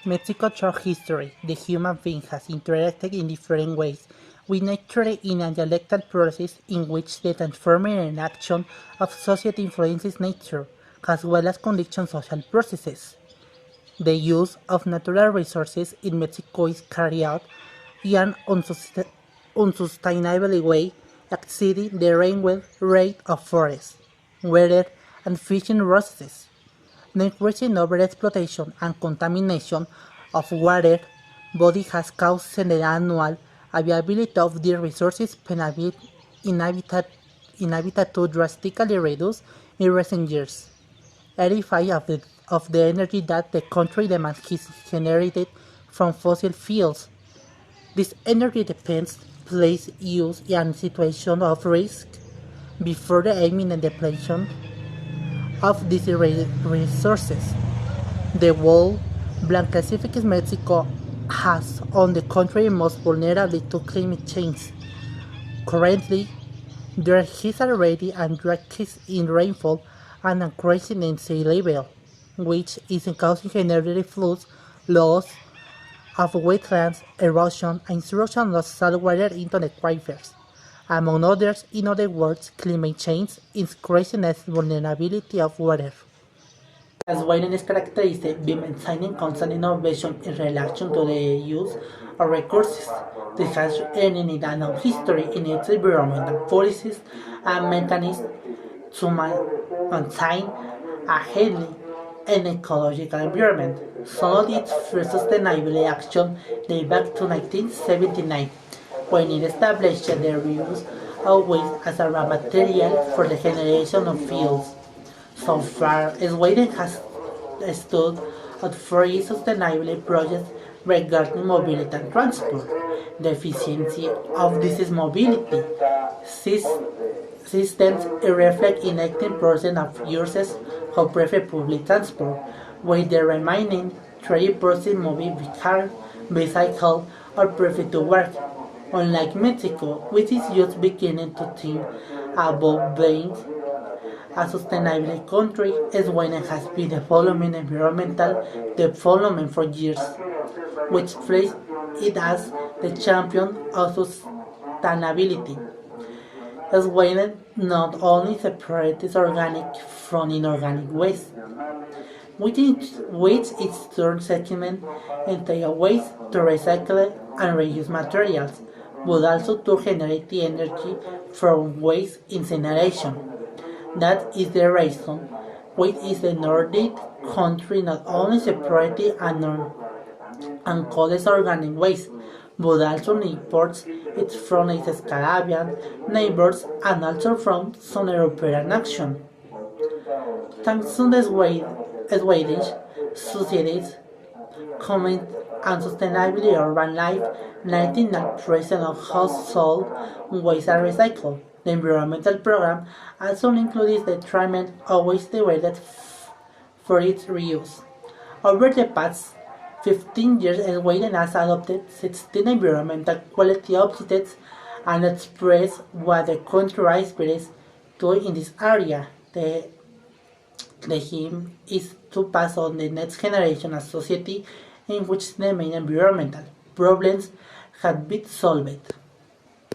Mexico's short history, the human being has interacted in different ways with nature in a dialectical process in which the transforming and action of society influences nature, as well as condition social processes. The use of natural resources in Mexico is carried out in an unsustainable way, exceeding the rainfall rate of forests, weather, and fishing processes. The increasing overexploitation and contamination of water bodies has caused the annual availability of these resources inhabitat to drastically reduce in recent years. 85 of the energy that the country demands is generated from fossil fuels. This energy depends place use and situation of risk before the imminent depletion of these resources. The World Bank classifies Mexico as, on the contrary, most vulnerable to climate change. Currently, there is already a decrease in rainfall and a increase in sea level, which is causing energy floods, loss of wetlands, erosion, and intrusion of saltwater into the aquifers. Among others, in other words, climate change is increasing the vulnerability of water. As Wyden is characterized by maintaining constant innovation in relation to the use of resources. This has earned a long history in its environmental policies and mechanisms to maintain a healthy and ecological environment. Some of its first sustainable action date back to 1979, when it established the reuse of waste as a raw material for the generation of fuels. So far, Sweden has stood at 3 sustainable projects regarding mobility and transport. The efficiency of this mobility systems reflect in 18% of users who prefer public transport, while the remaining 30% move by car, bicycle, or prefer to work. Unlike Mexico, which is just beginning to think about being a sustainable country, Sweden has been developing environmental development for years, which places it as the champion of sustainability. Sweden not only separates organic from inorganic waste, which its turn segment entire waste to recycle and reuse materials, but also to generate the energy from waste incineration. That is the reason why is the Nordic country not only separated and collects organic waste, but also imports it from its Scandinavian neighbors and also from some European action. Thanks to the Swedish society's comment on sustainable urban life, 99% of household waste are recycled. The environmental program also includes the treatment of waste diverted for its reuse. Over the past 15 years, Sweden has adopted 16 environmental quality objectives and expressed what the country aspires to in this area. The aim is to pass on the next generation a society in which the main environmental problems have been solved.